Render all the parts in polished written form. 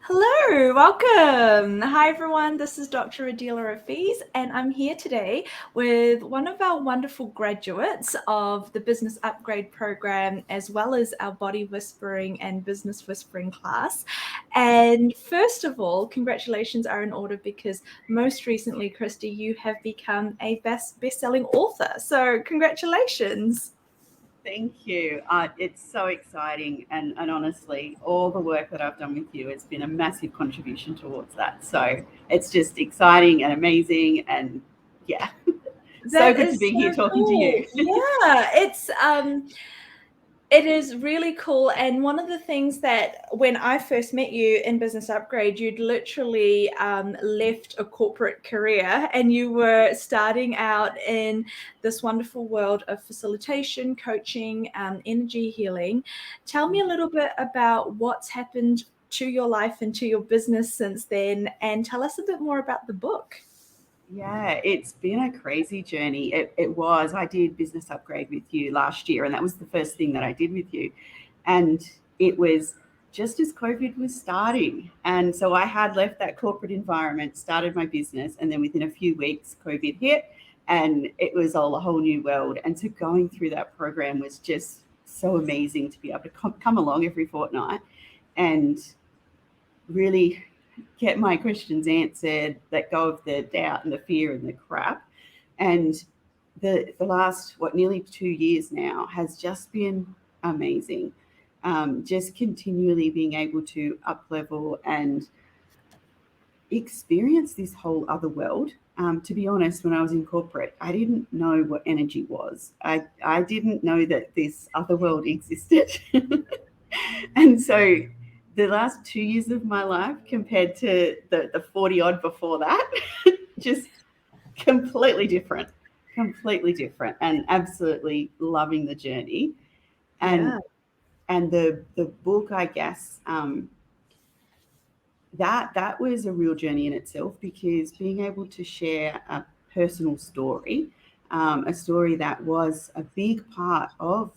Hello, welcome. Hi, everyone. This is Dr. Adeela Afiz, and I'm here today with one of our wonderful graduates of the Business Upgrade program, as well as our Body Whispering and Business Whispering class. And first of all, congratulations are in order because most recently, Christy, you have become a best-selling author. So, congratulations. Thank you. It's so exciting. And honestly, all the work that I've done with you has been a massive contribution towards that. So it's just exciting and amazing. And yeah, so That good to is be here so talking to you. cool. Yeah, it is really cool. And one of the things that when I first met you in Business Upgrade, you'd literally left a corporate career and you were starting out in this wonderful world of facilitation, coaching, energy healing. Tell me a little bit about what's happened to your life and to your business since then, and tell us a bit more about the book. Yeah, it's been a crazy journey. It was. I did Business Upgrade with you last year, and that was the first thing that I did with you. And it was just as COVID was starting. And so I had left that corporate environment, started my business, and then within a few weeks, COVID hit, and it was all a whole new world. And so going through that program was just so amazing to be able to come along every fortnight and really get my questions answered, let go of the doubt and the fear and the crap. And the last, nearly 2 years now has just been amazing. Just continually being able to up level and experience this whole other world. To be honest, when I was in corporate, I didn't know what energy was. I didn't know that this other world existed. And so the last 2 years of my life compared to the 40 odd before that, just completely different, and absolutely loving the journey. Yeah. And the book, I guess, that was a real journey in itself, because being able to share a personal story, a story that was a big part of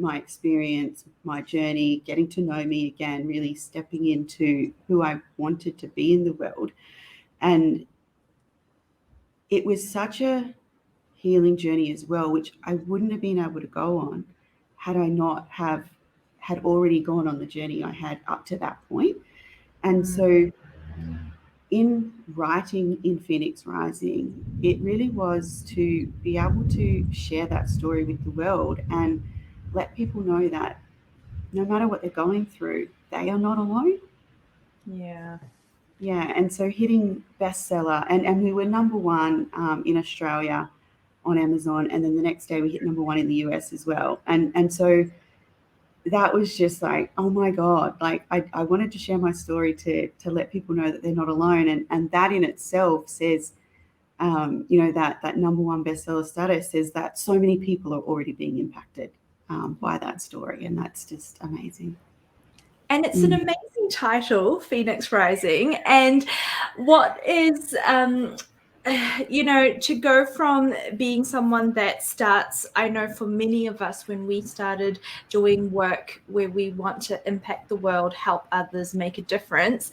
my experience, my journey, getting to know me again, really stepping into who I wanted to be in the world. And it was such a healing journey as well, which I wouldn't have been able to go on had I not have had already gone on the journey I had up to that point. And so in writing in Phoenix Rising, it really was to be able to share that story with the world and let people know that no matter what they're going through, they are not alone. Yeah. Yeah, and so hitting bestseller, and we were number one in Australia on Amazon, and then the next day we hit number one in the US as well. And so that was just like, oh my God, like I wanted to share my story to let people know that they're not alone. And that in itself says, that number one bestseller status says that so many people are already being impacted by that story. And that's just amazing. And it's an amazing title, Phoenix Rising. And what is, to go from being someone that starts, I know for many of us, when we started doing work where we want to impact the world, help others, make a difference,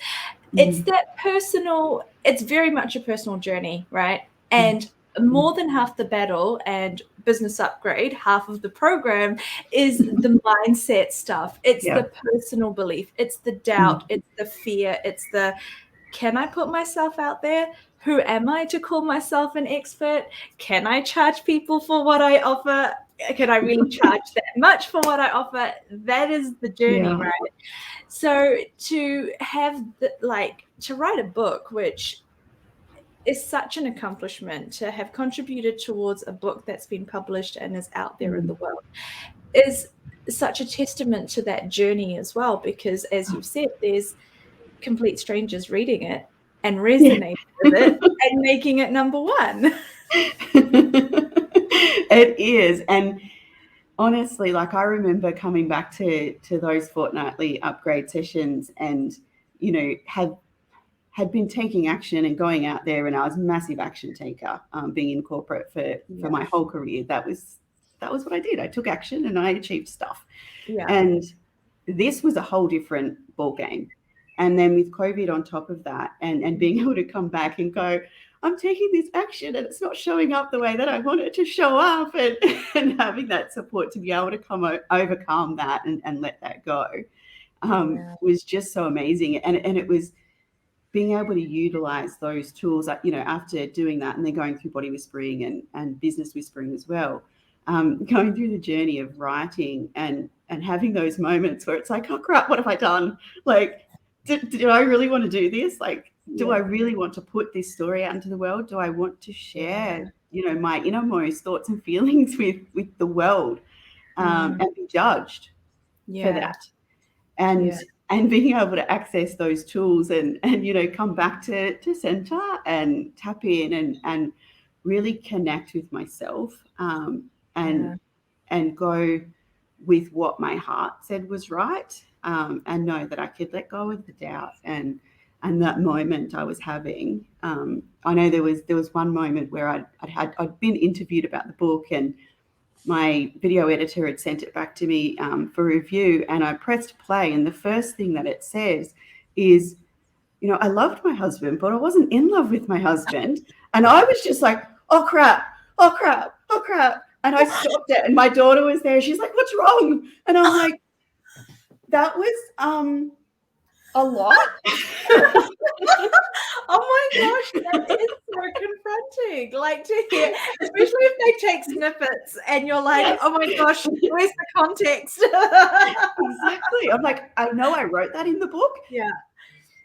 it's Mm, that personal, it's very much a personal journey, right? mm, And more than half the battle and Business Upgrade, half of the program is the mindset stuff. It's yeah. the personal belief, it's the Mm, doubt, it's the fear, it's the can I put myself out there? Who am I to call myself an expert? Can I charge people for what I offer? Can I really charge that much for what I offer? That is the journey, yeah. right? So to have to write a book, which is such an accomplishment, to have contributed towards a book that's been published and is out there in Mm. the world, is such a testament to that journey as well, because as you've said, there's complete strangers reading it and Yeah. resonating with it and making it number one. It is. And honestly, like I remember coming back to those fortnightly upgrade sessions, and had been taking action and going out there, and I was a massive action taker, being in corporate for Yeah. my whole career. That was what I did. I took action and I achieved stuff. Yeah. And this was a whole different ball game. And then with COVID on top of that, and being able to come back and go, I'm taking this action and it's not showing up the way that I want it to show up, and having that support to be able to overcome that and let that go was just so amazing. And it was being able to utilize those tools, after doing that and then going through body whispering and business whispering as well, going through the journey of writing and having those moments where it's like, oh crap, what have I done? Like, do I really want to do this? Like, do I really want to put this story out into the world? Do I want to share, my innermost thoughts and feelings with the world, and be judged for that? And being able to access those tools and come back to center and tap in and really connect with myself, and go with what my heart said was right, and know that I could let go of the doubt and that moment I was having. I know there was one moment where I'd been interviewed about the book, and my video editor had sent it back to me for review, and I pressed play, and the first thing that it says is, I loved my husband, but I wasn't in love with my husband. And I was just like, oh crap, oh crap, oh crap. And I stopped it, and my daughter was there. She's like, what's wrong? And I'm like, that was a lot. Oh my gosh, that is so confronting. Like, to hear, especially if they take snippets and you're like, yes. Oh my gosh, where's the context? Exactly. I'm like, I know I wrote that in the book. Yeah.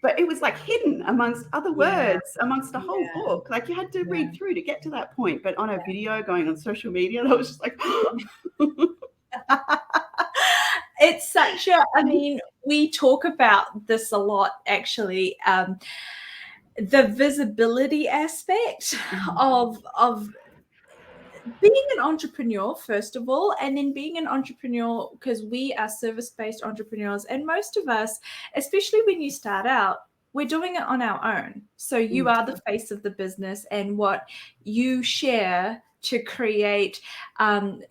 But it was like hidden amongst other words, amongst the whole book. Like, you had to read through to get to that point. But on a video going on social media, that was just like, it's such a, I mean, we talk about this a lot, actually. The visibility aspect of being an entrepreneur, first of all, and then being an entrepreneur, because we are service-based entrepreneurs, and most of us, especially when you start out, we're doing it on our own. So you are the face of the business, and what you share to create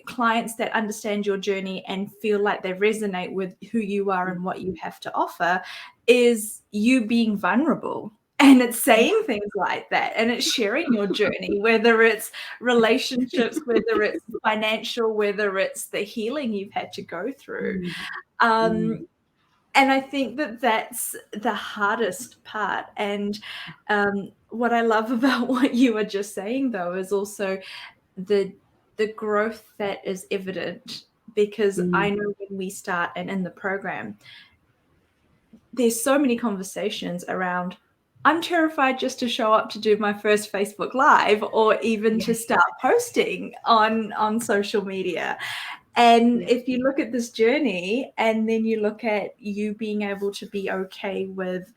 clients that understand your journey and feel like they resonate with who you are and what you have to offer is you being vulnerable. And it's saying things like that, and it's sharing your journey, whether it's relationships, whether it's financial, whether it's the healing you've had to go through. And I think that that's the hardest part. And what I love about what you were just saying, though, is also the growth that is evident, because I know when we start and in the program, there's so many conversations around, I'm terrified just to show up to do my first Facebook Live, or even to start posting on social media. And if you look at this journey, and then you look at you being able to be okay with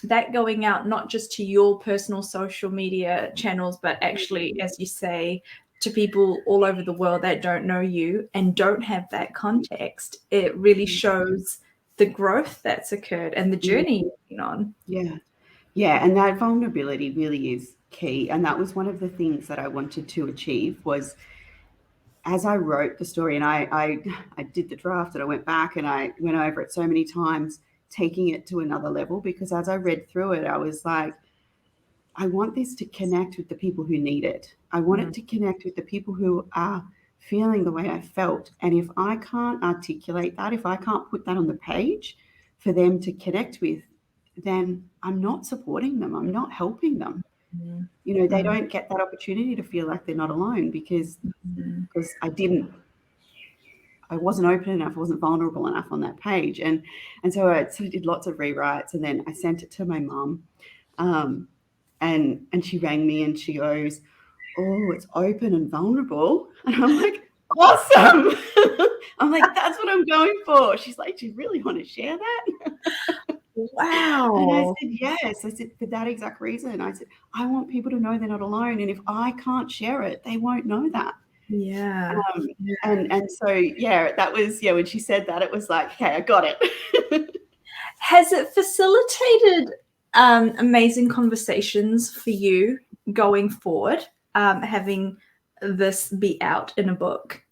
that going out, not just to your personal social media channels, but actually, as you say, to people all over the world that don't know you and don't have that context, it really shows the growth that's occurred and the journey you've been on. Yeah, and that vulnerability really is key. And that was one of the things that I wanted to achieve, was as I wrote the story, and I did the draft, and I went back and I went over it so many times, taking it to another level, because as I read through it, I was like, I want this to connect with the people who need it. I want it to connect with the people who are feeling the way I felt. And if I can't articulate that, if I can't put that on the page for them to connect with, then I'm not supporting them. I'm not helping them. They don't get that opportunity to feel like they're not alone, because I wasn't open enough, I wasn't vulnerable enough on that page. And so I sort of did lots of rewrites, and then I sent it to my mum. And she rang me and she goes, oh, it's open and vulnerable. And I'm like, awesome. I'm like, that's what I'm going for. She's like, do you really want to share that? Wow. And I said, yes. I said, for that exact reason. I said, I want people to know they're not alone. And if I can't share it, they won't know that. Yeah. And so, that was, when she said that, it was like, okay, I got it. Has it facilitated amazing conversations for you going forward, having this be out in a book?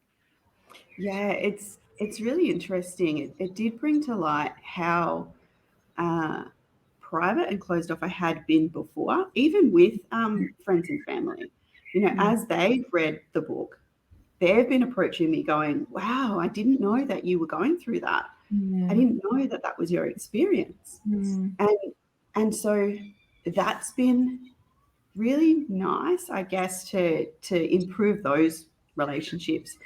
Yeah, it's really interesting. It did bring to light how private and closed off I had been before, even with friends and family. You know, as they've read the book, they've been approaching me going, wow, I didn't know that you were going through that. I didn't know that that was your experience. And so that's been really nice, I guess, to improve those relationships,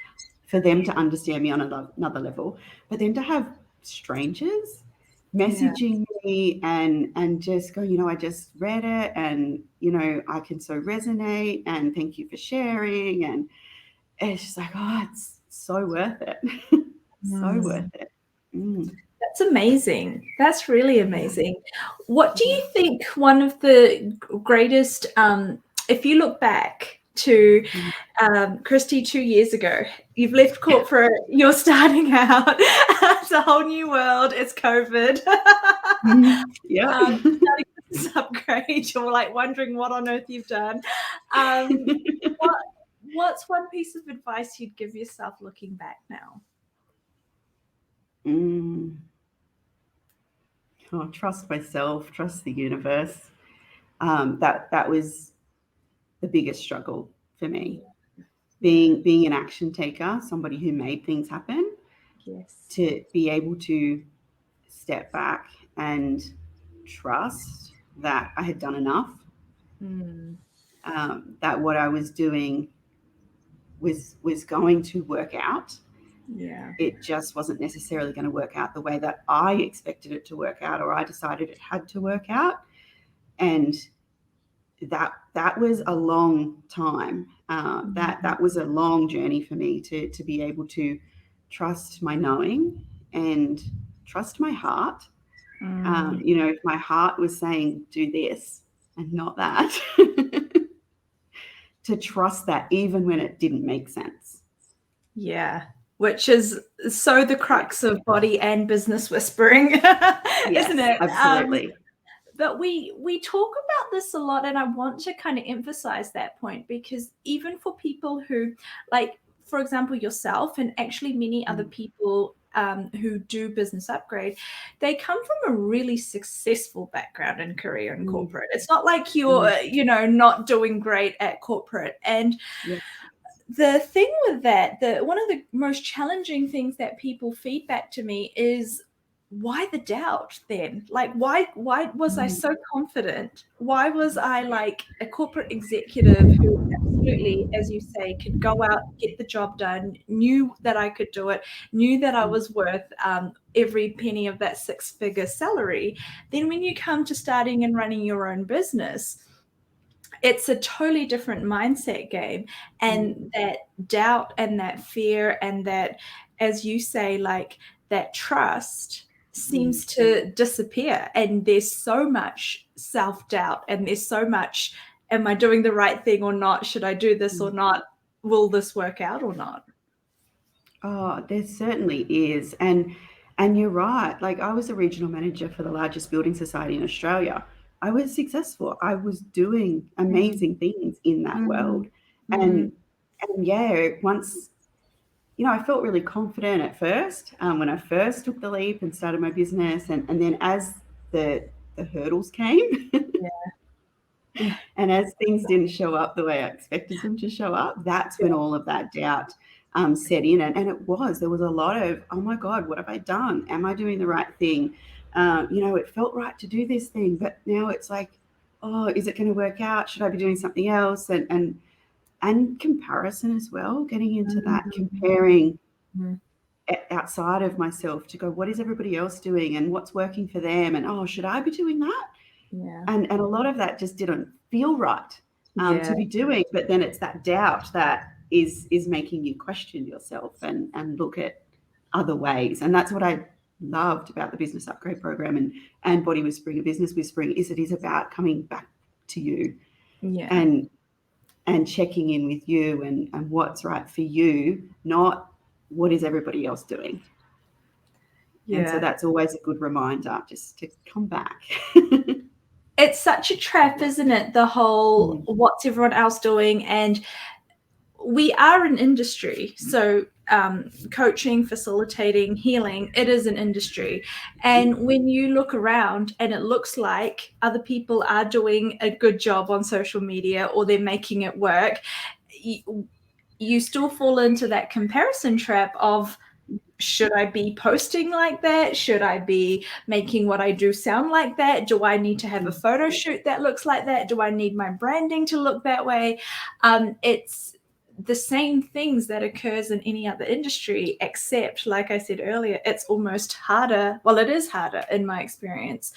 for them to understand me on another level, but then to have strangers messaging me and just go, you know, I just read it and, you know, I can so resonate and thank you for sharing. And it's just like, oh, it's so worth it. So worth it. That's amazing. That's really amazing. What do you think one of the greatest, if you look back to Christie 2 years ago, you've left corporate, you're starting out, it's a whole new world, it's COVID. Starting this upgrade, you're like wondering what on earth you've done. What's one piece of advice you'd give yourself looking back now? Oh, trust myself, trust the universe. That was the biggest struggle for me. Being an action taker, somebody who made things happen, to be able to step back and trust that I had done enough, that what I was doing was going to work out. It just wasn't necessarily going to work out the way that I expected it to work out, or I decided it had to work out. And that was a long time. That was a long journey for me to be able to trust my knowing and trust my heart. You know, if my heart was saying do this and not that, to trust that even when it didn't make sense. Which is so the crux of body and business whispering, isn't it? Absolutely. But we talk about this a lot, and I want to kind of emphasize that point, because even for people who, like, for example, yourself and actually many other people who do business upgrade, they come from a really successful background and career in corporate. It's not like you're, you know, not doing great at corporate. And the thing with that, one of the most challenging things that people feedback to me is, why the doubt then? Like, why was I so confident? Why was I like a corporate executive who absolutely, as you say, could go out, get the job done, knew that I could do it, knew that I was worth every penny of that 6-figure salary? Then when you come to starting and running your own business, it's a totally different mindset game. And that doubt and that fear and that, as you say, like that trust seems to disappear. And there's so much self-doubt, and there's so much, am I doing the right thing or not? Should I do this or not? Will this work out or not? Oh, there certainly is. And you're right. Like, I was a regional manager for the largest building society in Australia. I was successful. I was doing amazing things in that world. And once, you know, I felt really confident at first when I first took the leap and started my business. And then as the hurdles came and as things didn't show up the way I expected them to show up, that's when all of that doubt set in. And there was a lot of, oh my God, what have I done? Am I doing the right thing? You know, it felt right to do this thing, but now it's like, oh, is it going to work out? Should I be doing something else? And comparison as well, getting into that, comparing outside of myself to go, what is everybody else doing and what's working for them? And, oh, should I be doing that? And a lot of that just didn't feel right to be doing. But then it's that doubt that is making you question yourself and look at other ways. And that's what I loved about the Business Upgrade program and Body Whispering and Business Whispering, is it is about coming back to you and checking in with you and what's right for you, not what is everybody else doing. And so that's always a good reminder, just to come back. It's such a trap, isn't it? The whole what's everyone else doing? And we are an industry. So coaching, facilitating, healing, it is an industry. And when you look around and it looks like other people are doing a good job on social media or they're making it work, you still fall into that comparison trap of, should I be posting like that? Should I be making what I do sound like that? Do I need to have a photo shoot that looks like that? Do I need my branding to look that way? It's the same things that occurs in any other industry, except, like I said earlier, it's almost harder. Well, it is harder in my experience,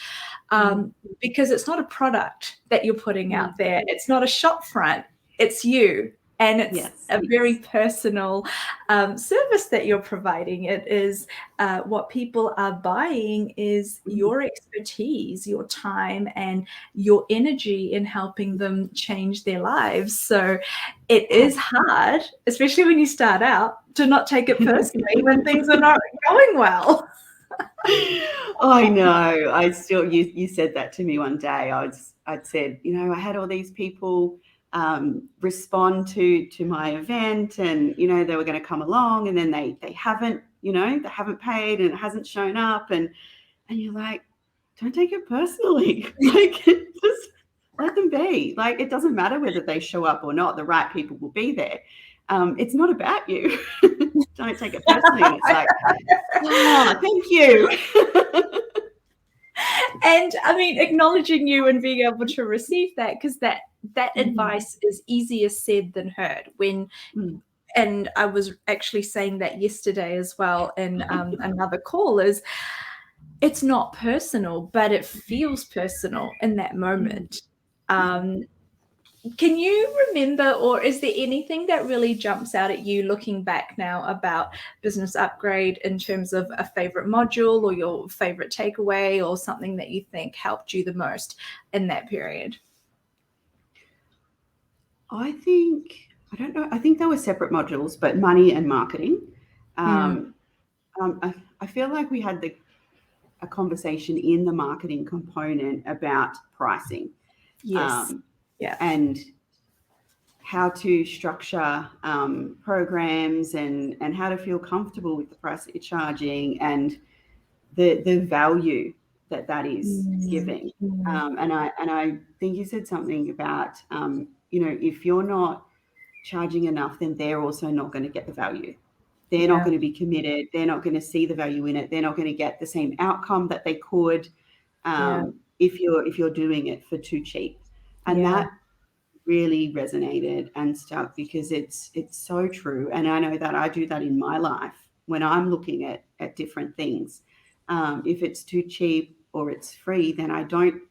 because it's not a product that you're putting out there. It's not a shop front. It's you. And it's a very personal service that you're providing. It is what people are buying is your expertise, your time, and your energy in helping them change their lives. So it is hard, especially when you start out, to not take it personally when things are not going well. I know. I still, you said that to me one day. I'd said, I had all these people respond to my event, and they were going to come along, and then they haven't paid, and it hasn't shown up, and you're like, don't take it personally. Like, just let them be. Like, it doesn't matter whether they show up or not, the right people will be there. It's not about you. Don't take it personally. It's like, oh, thank you. And I mean, acknowledging you and being able to receive that, because that advice is easier said than heard. And I was actually saying that yesterday as well in another call, is it's not personal, but it feels personal in that moment. Can you remember, or is there anything that really jumps out at you looking back now about Business Upgrade in terms of a favorite module or your favorite takeaway, or something that you think helped you the most in that period? I don't know. I think there were separate modules, but money and marketing. I feel like we had a conversation in the marketing component about pricing. Yes. And how to structure programs, and how to feel comfortable with the price that you're charging, and the value that is giving. And I think you said something about if you're not charging enough, then they're also not going to get the value. They're not going to be committed. They're not going to see the value in it. They're not going to get the same outcome that they could if you're doing it for too cheap. And that really resonated and stuck, because it's so true. And I know that I do that in my life when I'm looking at different things. If it's too cheap or it's free, then I don't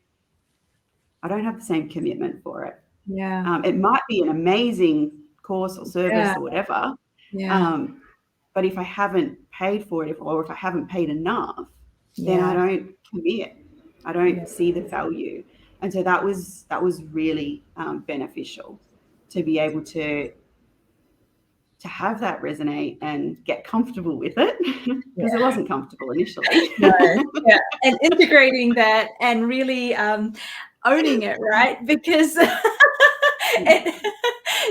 have the same commitment for it. It might be an amazing course or service or whatever. But if I haven't paid for it, or if I haven't paid enough, then I don't commit. I don't see the value. And so that was really beneficial, to be able to have that resonate and get comfortable with it, because it wasn't comfortable initially. And integrating that and really owning it, right? Because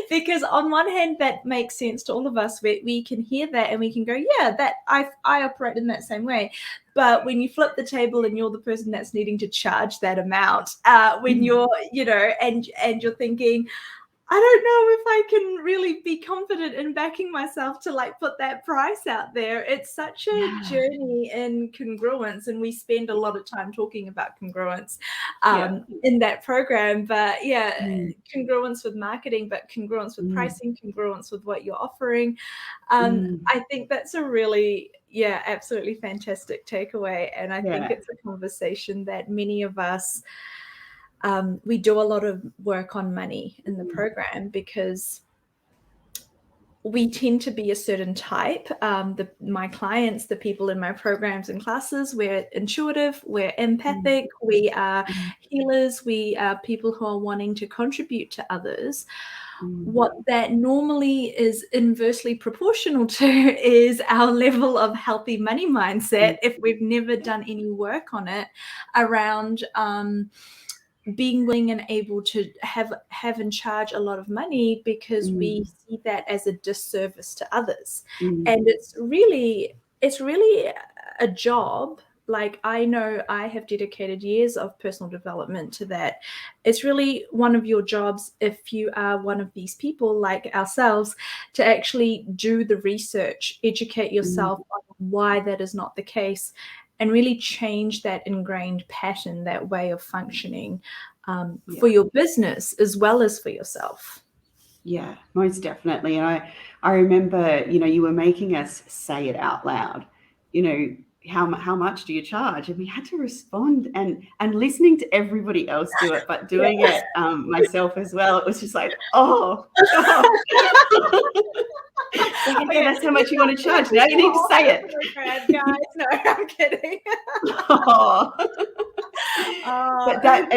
because on one hand that makes sense to all of us. We can hear that and we can go, that I operate in that same way. But when you flip the table and you're the person that's needing to charge that amount, when you're and you're thinking, I don't know if I can really be confident in backing myself to put that price out there. It's such a journey in congruence, and we spend a lot of time talking about congruence in that program. But congruence with marketing, but congruence with pricing, congruence with what you're offering. I think that's a really absolutely fantastic takeaway, and I think it's a conversation that many of us. We do a lot of work on money in the program, because we tend to be a certain type. My clients, the people in my programs and classes, we're intuitive, we're empathic, we are healers, we are people who are wanting to contribute to others. What that normally is inversely proportional to is our level of healthy money mindset, if we've never done any work on it around being willing and able to have and charge a lot of money because we see that as a disservice to others. And it's really a job. Like, I know I have dedicated years of personal development to that. It's really one of your jobs, if you are one of these people like ourselves, to actually do the research, educate yourself on why that is not the case, and really change that ingrained pattern, that way of functioning, for your business as well as for yourself. Yeah, most definitely. And I remember, you were making us say it out loud, how much do you charge? And we had to respond, and listening to everybody else do it, but doing it myself as well. It was just like, oh, God. Like, okay, that's how much you want to charge. Now you need to say it. Guys, no, I'm kidding. But that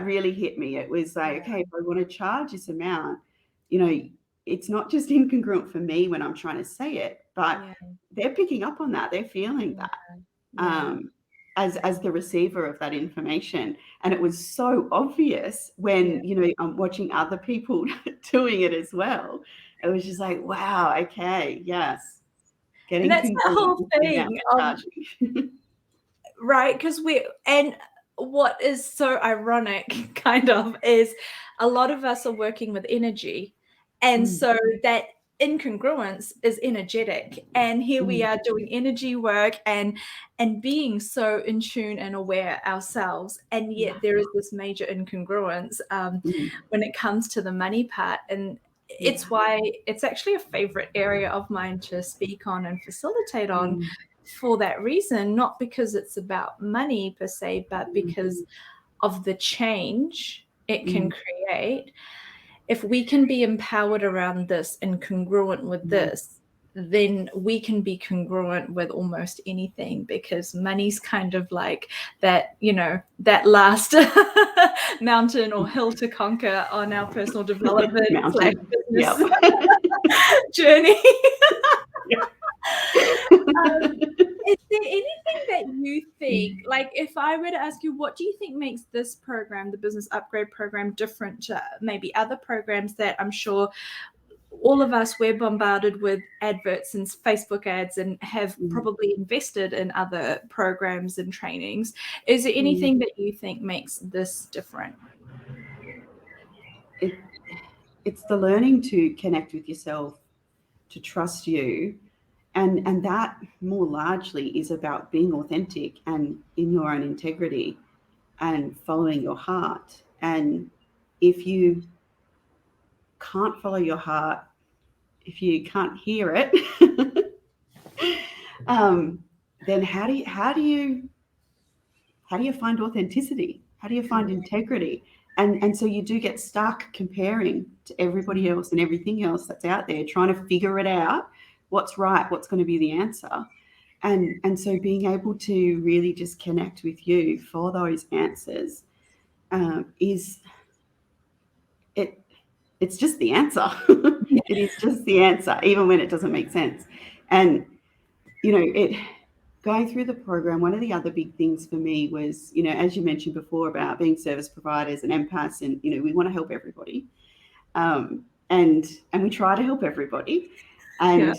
really hit me. It was like, okay, if I want to charge this amount, it's not just incongruent for me when I'm trying to say it, but they're picking up on that. They're feeling that as the receiver of that information. And it was so obvious when, I'm watching other people doing it as well. It was just like, wow, okay, yes. And that's the whole thing. Right, because what is so ironic kind of is a lot of us are working with energy, and so that incongruence is energetic, and here we are doing energy work and being so in tune and aware ourselves, and yet there is this major incongruence when it comes to the money part. And it's why it's actually a favorite area of mine to speak on and facilitate on, for that reason, not because it's about money per se, but because of the change it can create. If we can be empowered around this and congruent with this, then we can be congruent with almost anything, because money's kind of like that, that last mountain or hill to conquer on our personal development business journey. Is there anything that you think, like, if I were to ask you, what do you think makes this program, the Business Upgrade program, different to maybe other programs that I'm sure all of us, we're bombarded with adverts and Facebook ads and have probably invested in other programs and trainings? Is there anything that you think makes this different? It's the learning to connect with yourself, to trust you. And that more largely is about being authentic and in your own integrity and following your heart. And if you can't follow your heart, if you can't hear it, then how do you find authenticity? How do you find integrity? And so you do get stuck comparing to everybody else and everything else that's out there, trying to figure it out. What's right, what's going to be the answer. And so being able to really just connect with you for those answers it's just the answer. It is just the answer, even when it doesn't make sense. And going through the program, one of the other big things for me was, as you mentioned before about being service providers and empaths, and we want to help everybody, and we try to help everybody. And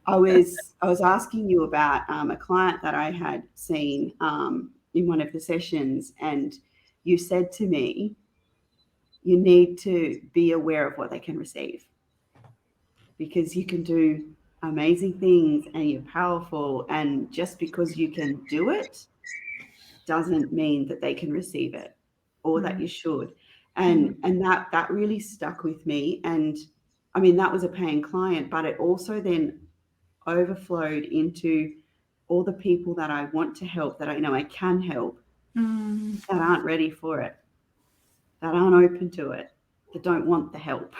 I was asking you about a client that I had seen in one of the sessions, and you said to me, you need to be aware of what they can receive, because you can do amazing things and you're powerful, and just because you can do it doesn't mean that they can receive it or that you should. And that really stuck with me. And I mean, that was a paying client, but it also then overflowed into all the people that I want to help, that I know I can help, that aren't ready for it, that aren't open to it, that don't want the help.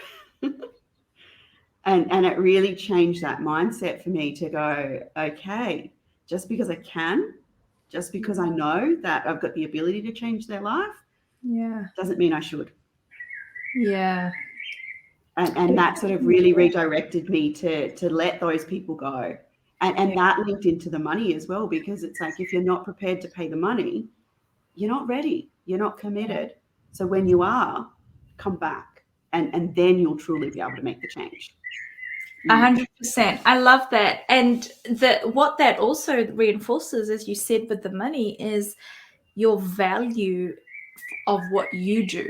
And it really changed that mindset for me to go, okay, just because I can, just because I know that I've got the ability to change their life, doesn't mean I should. And that sort of really redirected me to let those people go. And that linked into the money as well, because it's like, if you're not prepared to pay the money, you're not ready, you're not committed. So when you are, come back, and then you'll truly be able to make the change. 100%. I love that. And what that also reinforces, as you said, with the money, is your value of what you do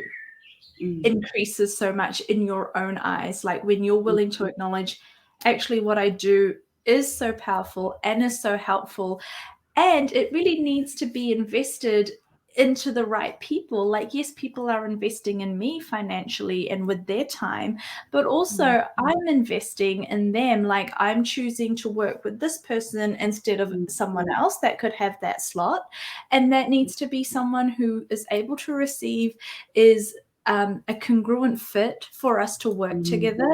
increases so much in your own eyes. Like when you're willing to acknowledge, actually, what I do is so powerful and is so helpful, and it really needs to be invested into the right people. Like, yes, people are investing in me financially and with their time, but also I'm investing in them. Like, I'm choosing to work with this person instead of someone else that could have that slot. And that needs to be someone who is able to receive, is a congruent fit for us to work together,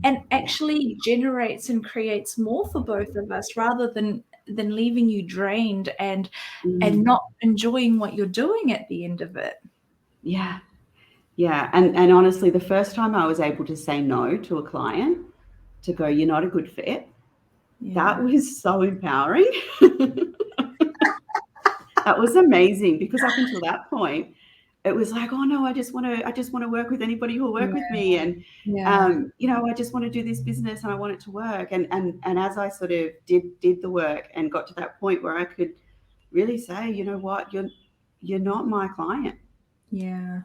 and actually generates and creates more for both of us, rather than leaving you drained and not enjoying what you're doing at the end of it. Yeah. And honestly, the first time I was able to say no to a client, to go, you're not a good fit, that was so empowering. That was amazing, because up until that point, it was like, oh no, I just want to work with anybody who will work with me, and I just want to do this business and I want it to work. And as I sort of did the work and got to that point where I could really say, you know what, you're not my client. I'm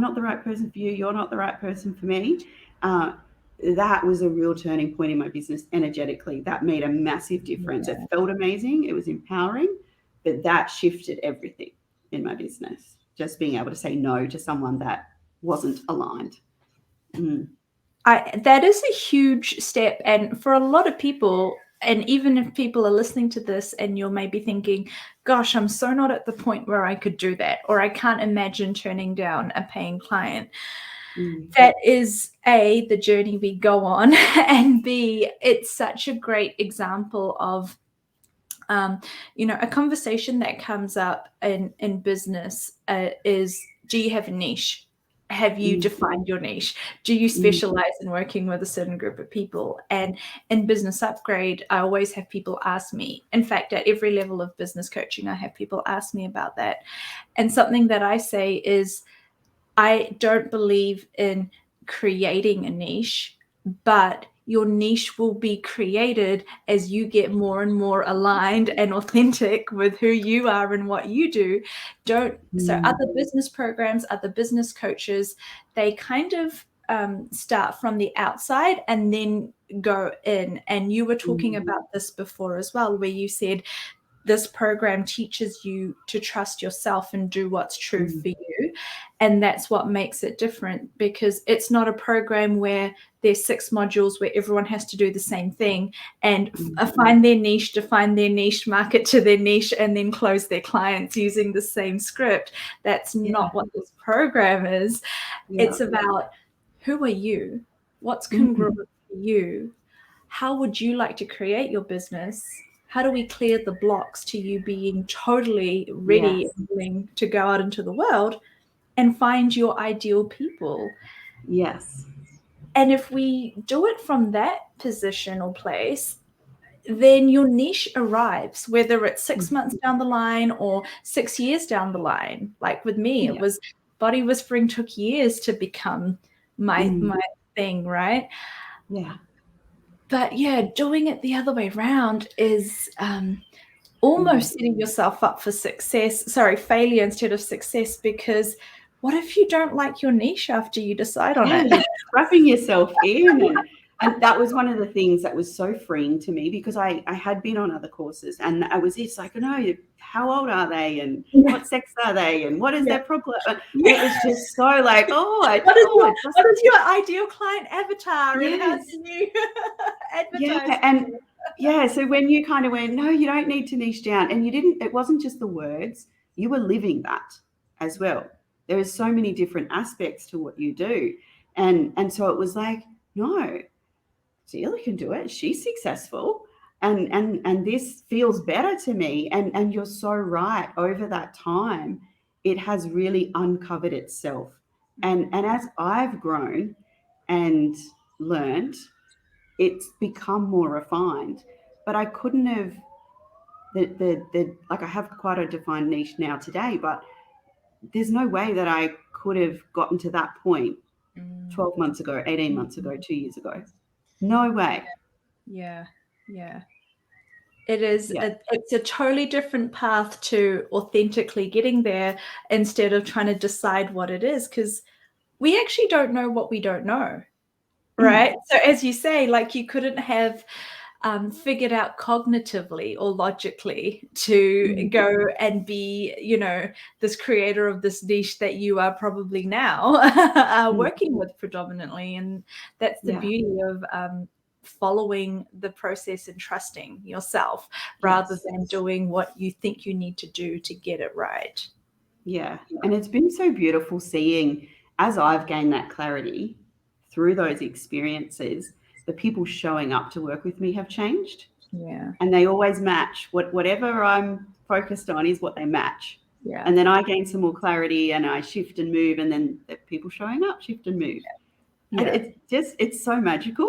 not the right person for you. You're not the right person for me. That was a real turning point in my business energetically. That made a massive difference. It felt amazing. It was empowering, but that shifted everything in my business. Just being able to say no to someone that wasn't aligned. That is a huge step. And for a lot of people, and even if people are listening to this and you're maybe thinking, gosh, I'm so not at the point where I could do that, or I can't imagine turning down a paying client. That is A, the journey we go on, and B, it's such a great example of a conversation that comes up in business is, do you have a niche? Have you defined your niche? Do you specialize in working with a certain group of people? And in Business Upgrade, I always have people ask me. In fact, at every level of business coaching, I have people ask me about that. And something that I say is, I don't believe in creating a niche, but your niche will be created as you get more and more aligned and authentic with who you are and what you do. So other business programs, other business coaches, they kind of start from the outside and then go in. And you were talking about this before as well, where you said this program teaches you to trust yourself and do what's true for you. And that's what makes it different, because it's not a program where there's 6 modules where everyone has to do the same thing and find their niche, define their niche, market to their niche, and then close their clients using the same script. That's not what this program is. It's about, who are you? What's congruent for you? How would you like to create your business? How do we clear the blocks to you being totally ready and willing to go out into the world and find your ideal people? Yes. And if we do it from that position or place, then your niche arrives, whether it's 6 months down the line or 6 years down the line. Like with me, it was body whispering took years to become my thing, right? Yeah. But doing it the other way around is almost setting yourself up for failure instead of success, because what if you don't like your niche after you decide on it? You're trapping yourself in. And that was one of the things that was so freeing to me, because I had been on other courses and I was just like, no, how old are they? And what sex are they? And what is their problem? And it was just so like, what is your ideal client avatar? And how do you advertise? So when you kind of went, no, you don't need to niche down, and it wasn't just the words, you were living that as well. There are so many different aspects to what you do. And so it was like, no, Adeela can do it. She's successful. And this feels better to me. And you're so right. Over that time, it has really uncovered itself. And as I've grown and learned, it's become more refined. But I couldn't have like I have quite a defined niche now today, but there's no way that I could have gotten to that point 12 months ago, 18 months ago, 2 years ago. No way. Yeah. It is. Yeah. It's a totally different path to authentically getting there instead of trying to decide what it is, because we actually don't know what we don't know, right? So as you say, like you couldn't have figured out cognitively or logically to go and be, this creator of this niche that you are probably now working with predominantly. And that's the beauty of following the process and trusting yourself rather than doing what you think you need to do to get it right. Yeah. And it's been so beautiful seeing, as I've gained that clarity through those experiences, the people showing up to work with me have changed. Yeah. And they always match. Whatever I'm focused on is what they match. Yeah. And then I gain some more clarity and I shift and move, and then the people showing up shift and move. Yeah. And it's so magical.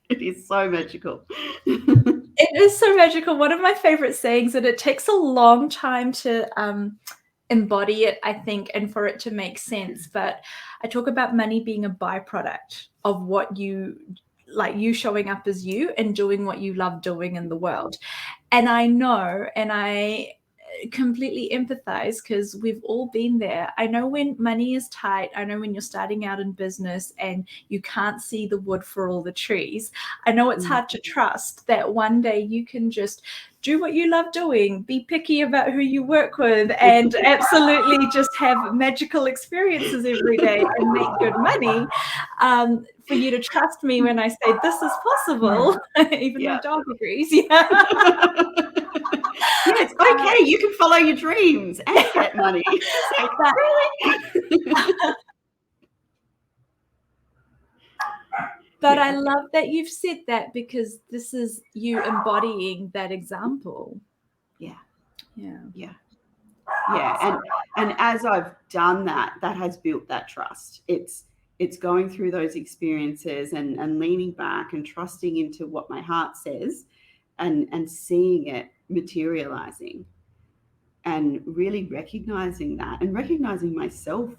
It is so magical. It is so magical. One of my favorite sayings, and it takes a long time to embody it, I think, and for it to make sense. But I talk about money being a byproduct of what you showing up as you and doing what you love doing in the world. And I know, and I completely empathize because we've all been there. I know when money is tight. I know when you're starting out in business and you can't see the wood for all the trees. I know it's hard to trust that one day you can just do what you love doing, be picky about who you work with, and absolutely just have magical experiences every day and make good money. For you to trust me when I say this is possible, even my dog agrees. Yeah, it's okay. You can follow your dreams and get money. Like, really? But I love that you've said that, because this is you embodying that example. Yeah. Yeah. And as I've done that, that has built that trust. It's going through those experiences and leaning back and trusting into what my heart says and seeing it materializing and really recognizing that and recognizing myself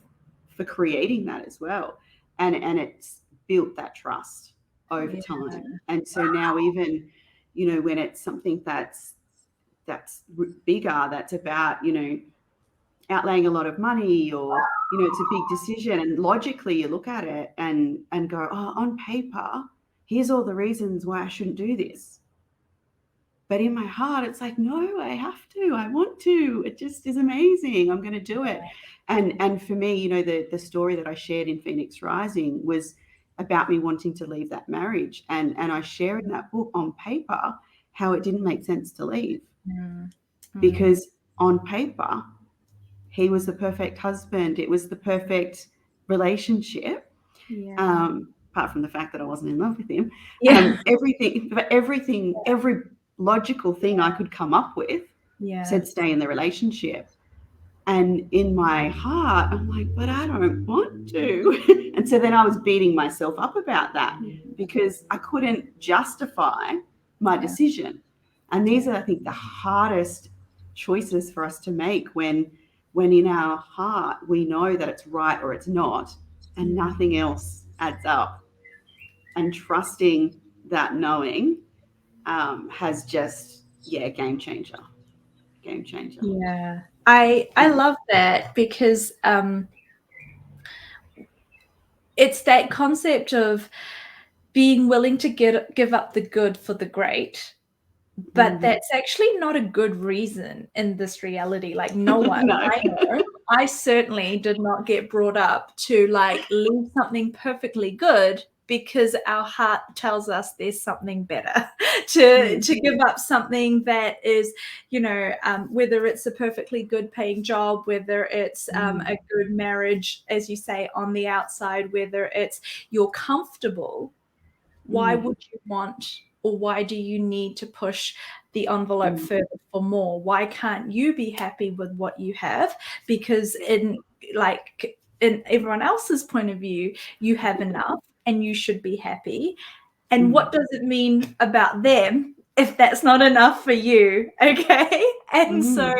for creating that as well. And it's built that trust over time. And so now even, when it's something that's bigger, that's about, outlaying a lot of money, or, it's a big decision, and logically you look at it and go, oh, on paper, here's all the reasons why I shouldn't do this. But in my heart, it's like, no, I have to. I want to. It just is amazing. I'm going to do it. And for me, the story that I shared in Phoenix Rising was about me wanting to leave that marriage. And I share in that book on paper how it didn't make sense to leave. Because on paper, he was the perfect husband. It was the perfect relationship. Apart from the fact that I wasn't in love with him. Everything, every logical thing I could come up with said stay in the relationship. And in my heart, I'm like, but I don't want to. And so then I was beating myself up about that because I couldn't justify my decision. And these are, I think, the hardest choices for us to make when in our heart we know that it's right or it's not, and nothing else adds up. And trusting that knowing has just, game changer. Yeah, I love that, because it's that concept of being willing to give up the good for the great. But that's actually not a good reason in this reality. Like, no one, I certainly did not get brought up to leave something perfectly good because our heart tells us there's something better to give up something that is, whether it's a perfectly good paying job, whether it's a good marriage, as you say, on the outside, whether it's you're comfortable. Why would you want, or why do you need to push the envelope further for more? Why can't you be happy with what you have? Because in everyone else's point of view, you have enough and you should be happy. And what does it mean about them if that's not enough for you, okay? And so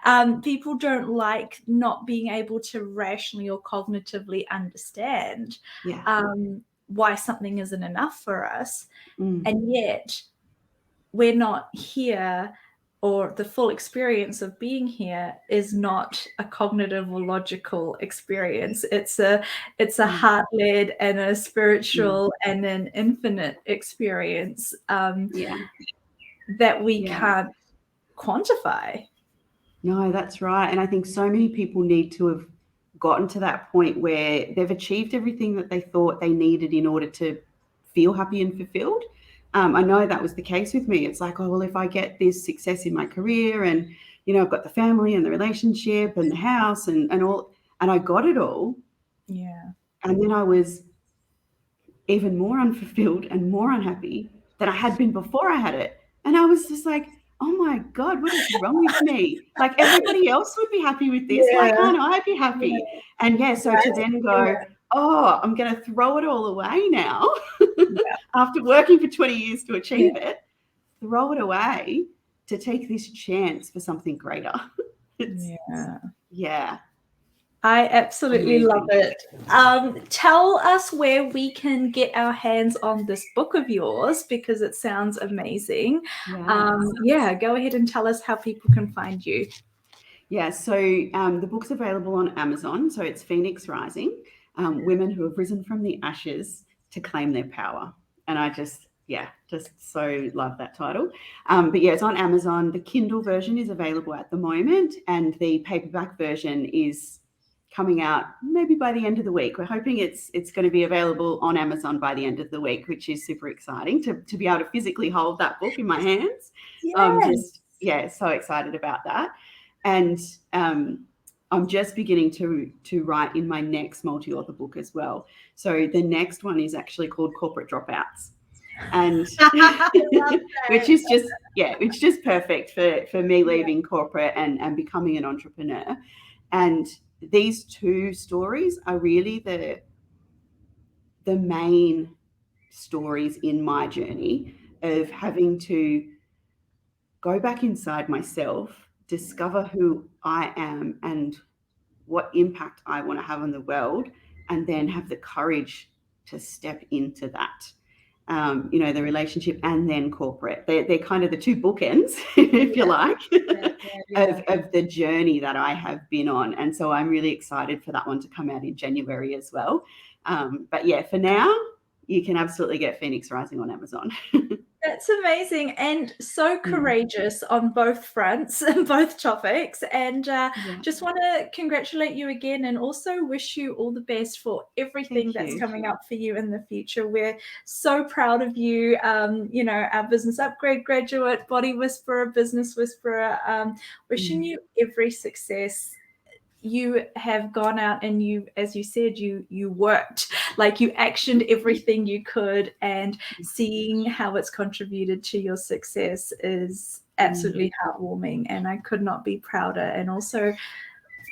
Mm. people don't like not being able to rationally or cognitively understand Yeah. why something isn't enough for us. Mm. And yet we're not here, or the full experience of being here is not a cognitive or logical experience. It's a heart-led and a spiritual and an infinite experience Yeah. that we Yeah. can't quantify. No, that's right. And I think so many people need to have gotten to that point where they've achieved everything that they thought they needed in order to feel happy and fulfilled. I know that was the case with me. It's like, oh, well, if I get this success in my career and, I've got the family and the relationship and the house and all, and I got it all. Yeah. And then I was even more unfulfilled and more unhappy than I had been before I had it. And I was just like, oh my God, what is wrong with me? Like everybody else would be happy with this. Why can't I be happy? And so to then go, oh, I'm going to throw it all away now after working for 20 years to achieve it, throw it away to take this chance for something greater. Yeah. I absolutely love it. Tell us where we can get our hands on this book of yours, because it sounds amazing. Go ahead and tell us how people can find you. Yeah, so the book's available on Amazon. So it's Phoenix Rising, Women Who Have Risen from the Ashes to Claim Their Power. And I just so love that title. But yeah, it's on Amazon. The Kindle version is available at the moment, and the paperback version is coming out maybe by the end of the week. We're hoping it's going to be available on Amazon by the end of the week, which is super exciting to be able to physically hold that book in my hands. So excited about that. And I'm just beginning to write in my next multi-author book as well. So the next one is actually called Corporate Dropouts, and which is just perfect for me leaving corporate and becoming an entrepreneur. And these two stories are really the main stories in my journey of having to go back inside myself, discover who I am and what impact I want to have on the world, and then have the courage to step into that. The relationship and then corporate. They're kind of the two bookends, if you like, of the journey that I have been on. And so I'm really excited for that one to come out in January as well. But yeah, for now, you can absolutely get Phoenix Rising on Amazon. That's amazing and so courageous on both fronts and both topics. And just want to congratulate you again and also wish you all the best for everything that's coming up for you in the future. We're so proud of you. Our Business Upgrade graduate, Body Whisperer, Business Whisperer, wishing you every success. You have gone out and you, as you said, you worked, like you actioned everything you could, and seeing how it's contributed to your success is absolutely heartwarming. And I could not be prouder and also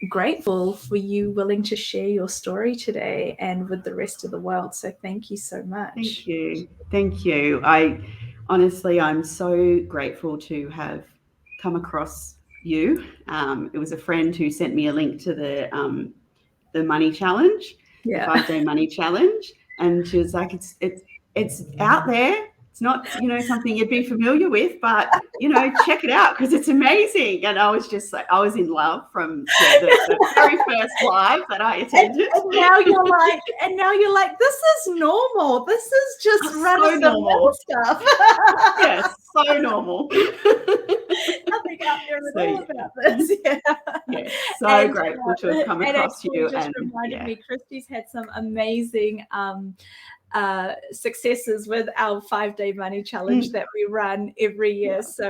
grateful for you willing to share your story today and with the rest of the world. So thank you so much. Thank you. I'm so grateful to have come across you. It was a friend who sent me a link to the money challenge, the 5-day money challenge, and she was like, it's out there. It's not something you'd be familiar with, but check it out because it's amazing. And I was just like, I was in love from the very first live that I attended. And now you're like, this is normal. This is just running the mill stuff. Yes, so normal. Nothing out there at all about this. So grateful to have come across you. Just reminded me, Christie's had some amazing successes with our 5-day money challenge that we run every year. So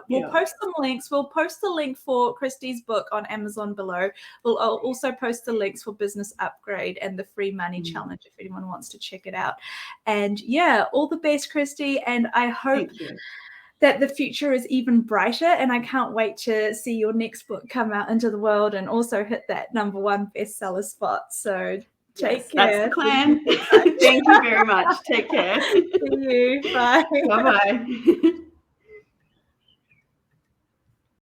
we'll post some links. We'll post the link for Christie's book on Amazon below. We'll also post the links for Business Upgrade and the free money challenge if anyone wants to check it out. And all the best, Christie. And I hope that the future is even brighter, and I can't wait to see your next book come out into the world and also hit that #1 bestseller spot. So take care. That's the plan. Thank you very much. Take care. See you. Bye. Bye-bye.